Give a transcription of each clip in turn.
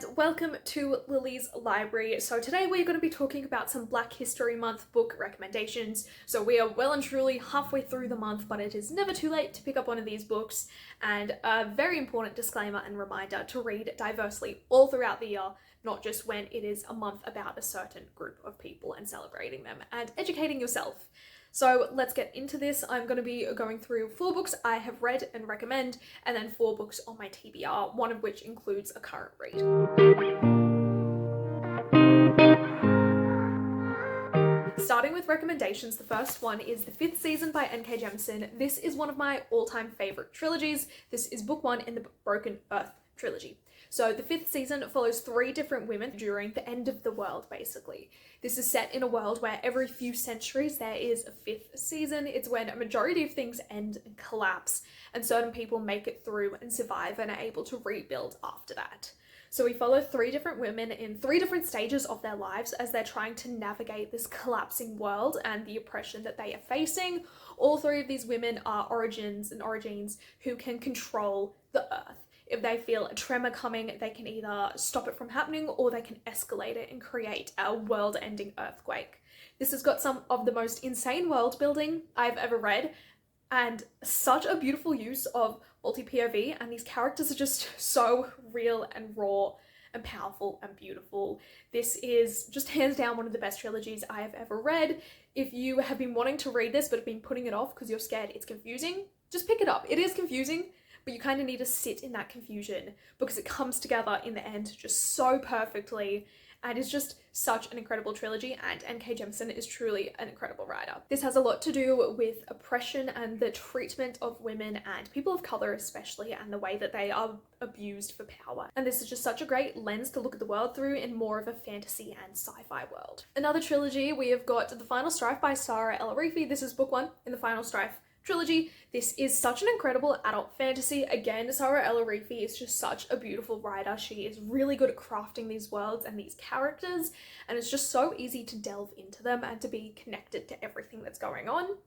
and welcome to Lily's Library. So today we're going to be talking about some Black History Month book recommendations. So we are well and truly halfway through the month, but it is never too late to pick up one of these books. And a very important disclaimer and reminder to read diversely all throughout the year, not just when it is a month about a certain group of people and celebrating them and educating yourself. So let's get into this. I'm going to be going through 4 books I have read and recommend, and then 4 books on my TBR, one of which includes a current read. Starting with recommendations, the first one is The Fifth Season by N.K. Jemisin. This is one of my all-time favourite trilogies. This is book 1 in the Broken Earth trilogy. So the 5th season follows 3 different women during the end of the world, basically. This is set in a world where every few centuries there is a 5th season. It's when a majority of things end and collapse, and certain people make it through and survive and are able to rebuild after that. So we follow 3 different women in 3 different stages of their lives as they're trying to navigate this collapsing world and the oppression that they are facing. All 3 of these women are origins who can control the earth. If they feel a tremor coming, they can either stop it from happening or they can escalate it and create a world-ending earthquake. This has got some of the most insane world building I've ever read, and such a beautiful use of multi-POV, and these characters are just so real and raw and powerful and beautiful. This is just hands down one of the best trilogies I have ever read. If you have been wanting to read this but have been putting it off because you're scared it's confusing, just pick it up. It is confusing, but you kind of need to sit in that confusion because it comes together in the end just so perfectly, and is just such an incredible trilogy, and N.K. Jemisin is truly an incredible writer. This has a lot to do with oppression and the treatment of women and people of colour especially, and the way that they are abused for power. And this is just such a great lens to look at the world through in more of a fantasy and sci-fi world. Another trilogy, we have got The Final Strife by Sarah El-Arifi. This is book 1 in the Final Strife trilogy. This is such an incredible adult fantasy. Again, Sarah El-Arifi is just such a beautiful writer. She is really good at crafting these worlds and these characters, and it's just so easy to delve into them and to be connected to everything that's going on.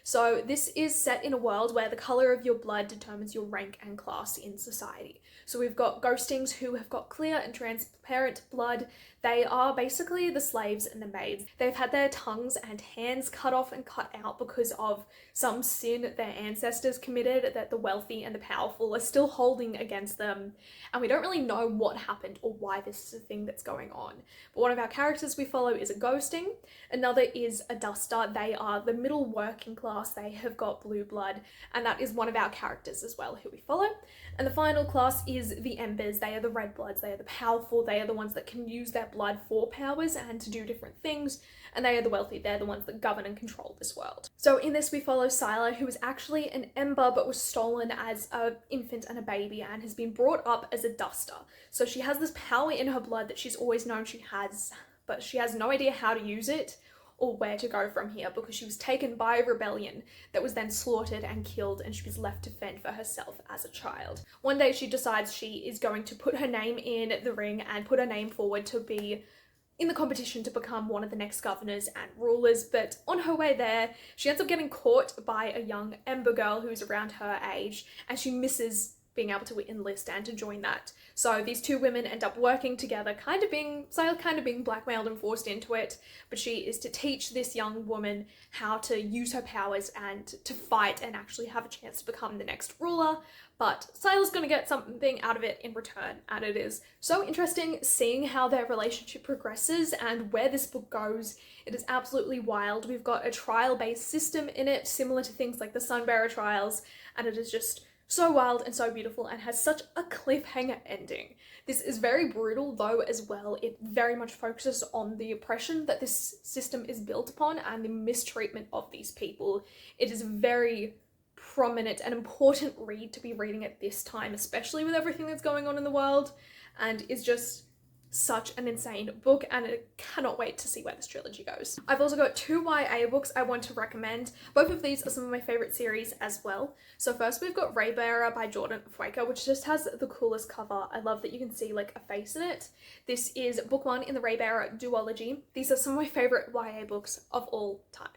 So this is set in a world where the colour of your blood determines your rank and class in society. So we've got ghostings who have got clear and transparent blood. They are basically the slaves and the maids. They've had their tongues and hands cut off and cut out because of some sin their ancestors committed that the wealthy and the powerful are still holding against them. And we don't really know what happened or why this is a thing that's going on. But one of our characters we follow is a ghosting. Another is a duster. They are the middle working class. They have got blue blood, and that is one of our characters as well who we follow. And the final class is the embers. They are the red bloods. They are the powerful. They are the ones that can use their blood for powers and to do different things. And they are the wealthy. They're the ones that govern and control this world. So in this we follow Scylla, who is actually an ember but was stolen as an infant and a baby and has been brought up as a duster. So she has this power in her blood that she's always known she has, but she has no idea how to use it or where to go from here because she was taken by a rebellion that was then slaughtered and killed, and she was left to fend for herself as a child. One day she decides she is going to put her name in the ring and put her name forward to be in the competition to become one of the next governors and rulers, but on her way there she ends up getting caught by a young ember girl who's around her age, and she misses being able to enlist and to join that. So these 2 women end up working together, Scylla kind of being blackmailed and forced into it, but she is to teach this young woman how to use her powers and to fight and actually have a chance to become the next ruler. But Scylla's going to get something out of it in return, and it is so interesting seeing how their relationship progresses and where this book goes. It is absolutely wild. We've got a trial-based system in it, similar to things like the Sunbearer trials, and it is just so wild and so beautiful and has such a cliffhanger ending. This is very brutal though as well. It very much focuses on the oppression that this system is built upon and the mistreatment of these people. It is a very prominent and important read to be reading at this time, especially with everything that's going on in the world, and is just such an insane book, and I cannot wait to see where this trilogy goes. I've also got 2 YA books I want to recommend. Both of these are some of my favourite series as well. So first we've got Raybearer by Jordan Fueka, which just has the coolest cover. I love that you can see like a face in it. This is book 1 in the Raybearer duology. These are some of my favourite YA books of all time.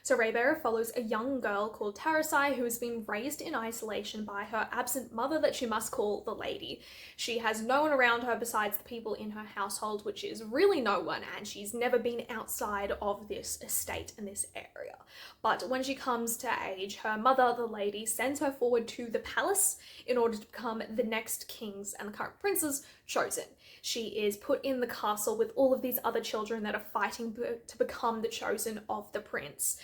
So Raybearer follows a young girl called Tarasai who has been raised in isolation by her absent mother that she must call the Lady. She has no one around her besides the people in her household, which is really no one, and she's never been outside of this estate in this area. But when she comes to age, her mother, the Lady, sends her forward to the palace in order to become the next king's and the current prince's chosen. She is put in the castle with all of these other children that are fighting to become the chosen of the prince.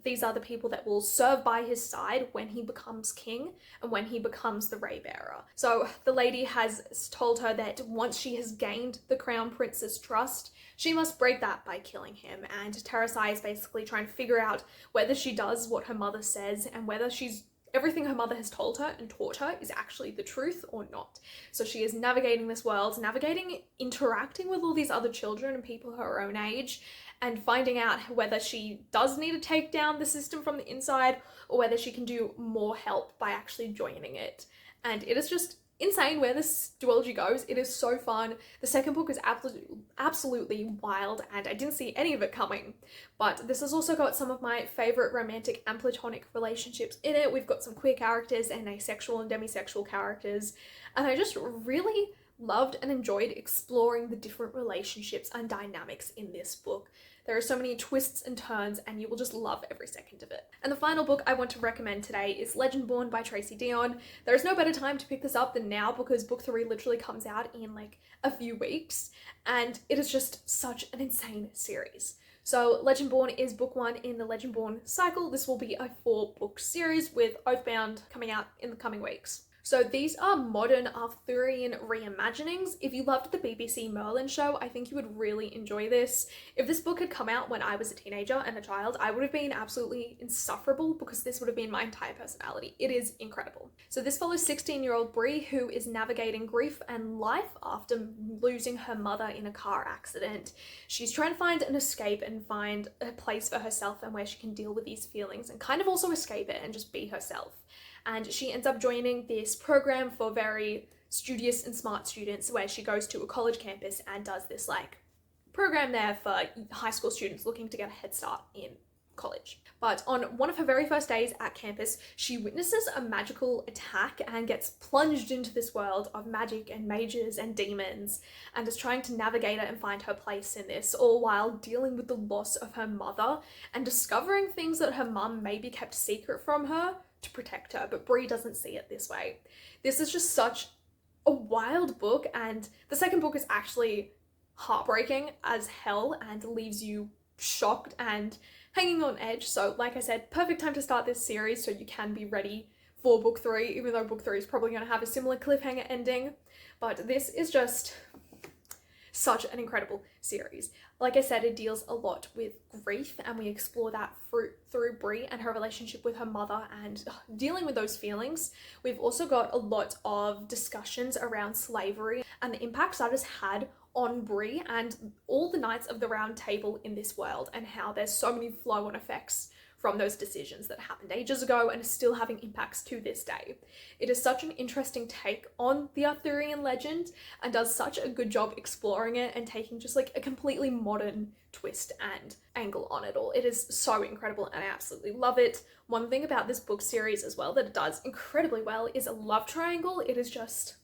These are the people that will serve by his side when he becomes king and when he becomes the Raybearer. So the Lady has told her that once she has gained the crown prince's trust, she must break that by killing him, and Tarasai is basically trying to figure out whether she does what her mother says and whether everything her mother has told her and taught her is actually the truth or not. So she is navigating this world, interacting with all these other children and people her own age, and finding out whether she does need to take down the system from the inside or whether she can do more help by actually joining it. And it is just insane where this duology goes. It is so fun. The second book is absolutely wild, and I didn't see any of it coming. But this has also got some of my favorite romantic and platonic relationships in it. We've got some queer characters and asexual and demisexual characters, and I just really loved and enjoyed exploring the different relationships and dynamics in this book. There are so many twists and turns, and you will just love every second of it. And the final book I want to recommend today is Legendborn by Tracy Deonn. There is no better time to pick this up than now because book 3 literally comes out in like a few weeks, and it is just such an insane series. So Legendborn is book 1 in the Legendborn cycle. This will be a 4-book series with Oathbound coming out in the coming weeks. So these are modern Arthurian reimaginings. If you loved the BBC Merlin show, I think you would really enjoy this. If this book had come out when I was a teenager and a child, I would have been absolutely insufferable because this would have been my entire personality. It is incredible. So this follows 16-year-old Bree, who is navigating grief and life after losing her mother in a car accident. She's trying to find an escape and find a place for herself and where she can deal with these feelings and kind of also escape it and just be herself. And she ends up joining this program for very studious and smart students where she goes to a college campus and does this like program there for high school students looking to get a head start in college. But on one of her very first days at campus, she witnesses a magical attack and gets plunged into this world of magic and mages and demons, and is trying to navigate it and find her place in this, all while dealing with the loss of her mother and discovering things that her mum maybe kept secret from her to protect her, but Bree doesn't see it this way. This is just such a wild book, and the second book is actually heartbreaking as hell and leaves you shocked and hanging on edge. So like I said, perfect time to start this series so you can be ready for book 3, even though book 3 is probably going to have a similar cliffhanger ending. But this is just such an incredible series. Like I said, it deals a lot with grief, and we explore that through Bree and her relationship with her mother and dealing with those feelings. We've also got a lot of discussions around slavery and the impacts that has had on Bree and all the Knights of the Round Table in this world, and how there's so many flow-on effects from those decisions that happened ages ago and are still having impacts to this day. It is such an interesting take on the Arthurian legend and does such a good job exploring it and taking just like a completely modern twist and angle on it all. It is so incredible and I absolutely love it. One thing about this book series as well that it does incredibly well is a love triangle. It is just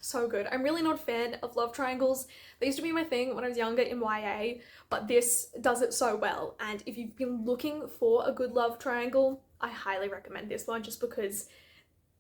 so good. I'm really not a fan of love triangles. They used to be my thing when I was younger in YA, but this does it so well. And if you've been looking for a good love triangle, I highly recommend this one just because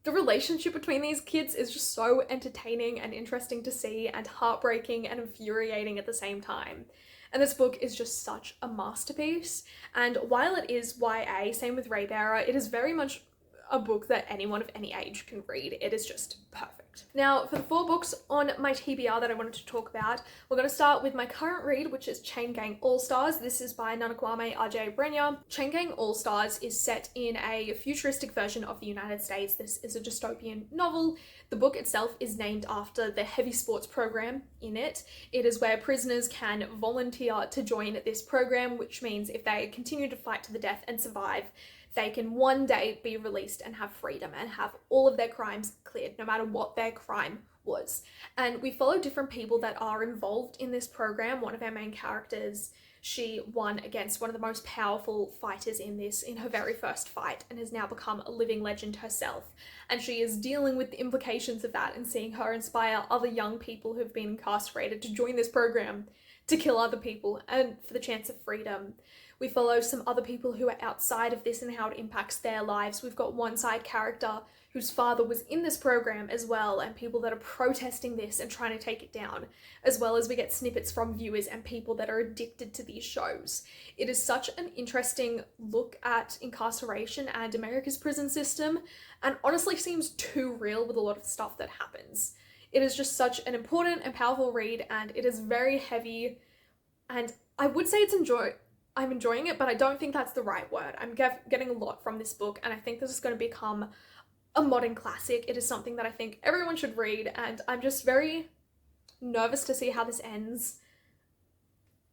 the relationship between these kids is just so entertaining and interesting to see and heartbreaking and infuriating at the same time. And this book is just such a masterpiece. And while it is YA, same with Raybearer, it is very much a book that anyone of any age can read. It is just perfect. Now, for the 4 books on my TBR that I wanted to talk about, we're going to start with my current read, which is Chain Gang All-Stars. This is by Nanakwame Adjei-Brenyah. Chain Gang All-Stars is set in a futuristic version of the United States. This is a dystopian novel. The book itself is named after the heavy sports program in it. It is where prisoners can volunteer to join this program, which means if they continue to fight to the death and survive, they can one day be released and have freedom and have all of their crimes cleared, no matter what their crime was. And we follow different people that are involved in this program. One of our main characters, she won against one of the most powerful fighters in this in her very first fight and has now become a living legend herself. And she is dealing with the implications of that and seeing her inspire other young people who've been incarcerated to join this program to kill other people and for the chance of freedom. We follow some other people who are outside of this and how it impacts their lives. We've got one side character whose father was in this program as well, and people that are protesting this and trying to take it down, as well as we get snippets from viewers and people that are addicted to these shows. It is such an interesting look at incarceration and America's prison system, and honestly seems too real with a lot of stuff that happens. It is just such an important and powerful read, and it is very heavy, and I would say I'm enjoying it, but I don't think that's the right word. I'm getting a lot from this book, and I think this is going to become a modern classic. It is something that I think everyone should read, and I'm just very nervous to see how this ends.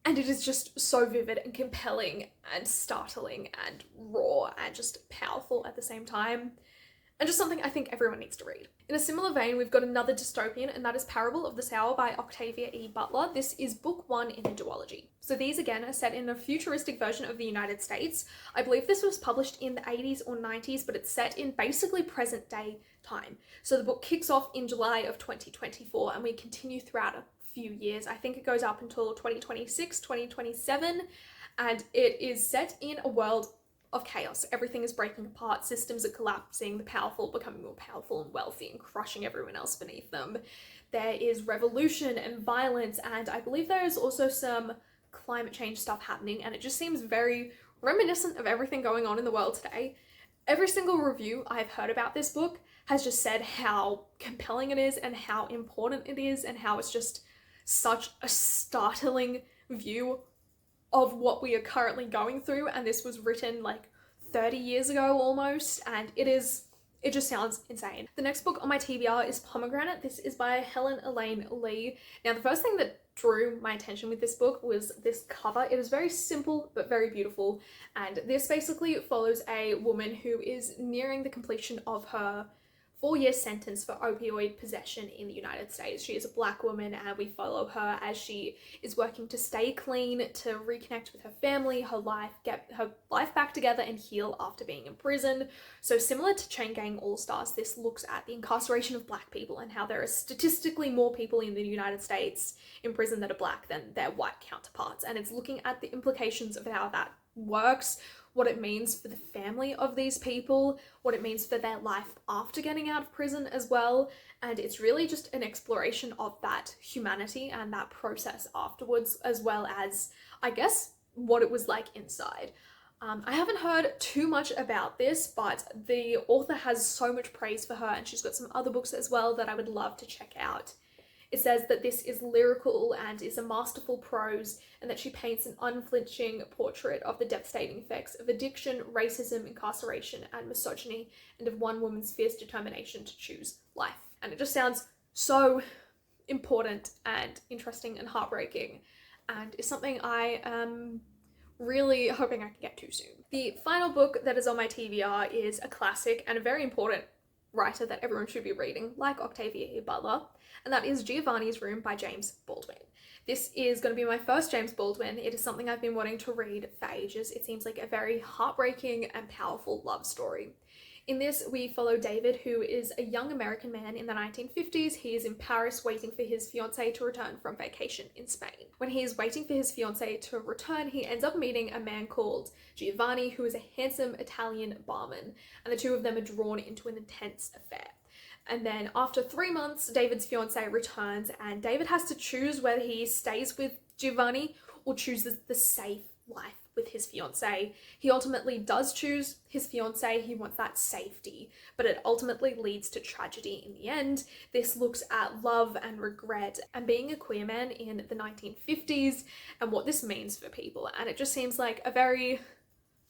And it is just so vivid and compelling and startling and raw and just powerful at the same time. And just something I think everyone needs to read. In a similar vein, we've got another dystopian, and that is Parable of the Sower by Octavia E. Butler. This is book 1 in a duology. So these again are set in a futuristic version of the United States. I believe this was published in the 80s or 90s, but it's set in basically present day time. So the book kicks off in July of 2024 and we continue throughout a few years. I think it goes up until 2026, 2027, and it is set in a world of chaos. Everything is breaking apart, systems are collapsing, the powerful becoming more powerful and wealthy and crushing everyone else beneath them. There is revolution and violence, and I believe there is also some climate change stuff happening, and it just seems very reminiscent of everything going on in the world today. Every single review I've heard about this book has just said how compelling it is and how important it is and how it's just such a startling view of what we are currently going through, and this was written like 30 years ago almost, and it just sounds insane. The next book on my TBR is Pomegranate. This is by Helen Elaine Lee. Now, the first thing that drew my attention with this book was this cover. It is very simple but very beautiful, and this basically follows a woman who is nearing the completion of her 4-year sentence for opioid possession in the United States. She is a Black woman, and we follow her as she is working to stay clean, to reconnect with her family, her life, get her life back together and heal after being in prison. So similar to Chain Gang All Stars, this looks at the incarceration of Black people and how there are statistically more people in the United States in prison that are Black than their white counterparts. And it's looking at the implications of how that works, what it means for the family of these people, what it means for their life after getting out of prison as well. And it's really just an exploration of that humanity and that process afterwards, as well as, I guess, what it was like inside. I haven't heard too much about this, but the author has so much praise for her, and she's got some other books as well that I would love to check out. It says that this is lyrical and is a masterful prose, and that she paints an unflinching portrait of the devastating effects of addiction, racism, incarceration, and misogyny, and of one woman's fierce determination to choose life. And it just sounds so important and interesting and heartbreaking, and is something I am really hoping I can get to soon. The final book that is on my TBR is a classic and a very important writer that everyone should be reading, like Octavia E. Butler, and that is Giovanni's Room by James Baldwin. This is going to be my first James Baldwin. It is something I've been wanting to read for ages. It seems like a very heartbreaking and powerful love story. In this, we follow David, who is a young American man in the 1950s. He is in Paris waiting for his fiancée to return from vacation in Spain. When he is waiting for his fiancée to return, he ends up meeting a man called Giovanni, who is a handsome Italian barman, and the two of them are drawn into an intense affair. And then after 3 months, David's fiancée returns, and David has to choose whether he stays with Giovanni or chooses the safe life with his fiancée. He ultimately does choose his fiancée. He wants that safety, but it ultimately leads to tragedy in the end. This looks at love and regret and being a queer man in the 1950s and what this means for people. And it just seems like a very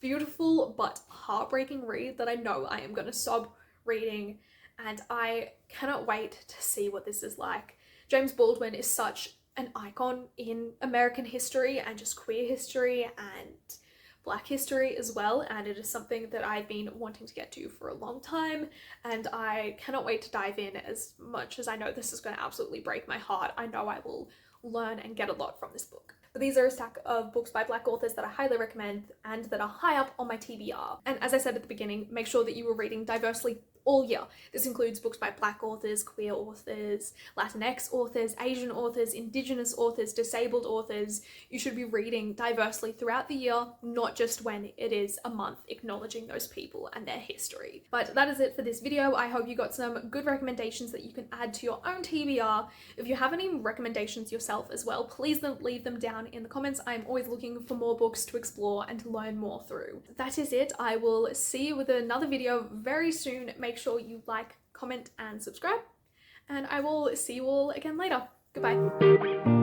beautiful but heartbreaking read that I know I am going to sob reading, and I cannot wait to see what this is like. James Baldwin is such an icon in American history and just queer history and Black history as well, and it is something that I've been wanting to get to for a long time, and I cannot wait to dive in. As much as I know this is going to absolutely break my heart, I know I will learn and get a lot from this book. But these are a stack of books by Black authors that I highly recommend and that are high up on my TBR. And as I said at the beginning, make sure that you are reading diversely all year. This includes books by Black authors, queer authors, Latinx authors, Asian authors, Indigenous authors, disabled authors. You should be reading diversely throughout the year, not just when it is a month acknowledging those people and their history. But that is it for this video. I hope you got some good recommendations that you can add to your own TBR. If you have any recommendations yourself as well, please leave them down in the comments. I'm always looking for more books to explore and to learn more through. That is it. I will see you with another video very soon. Make sure you like, comment, and subscribe, and I will see you all again later. Goodbye.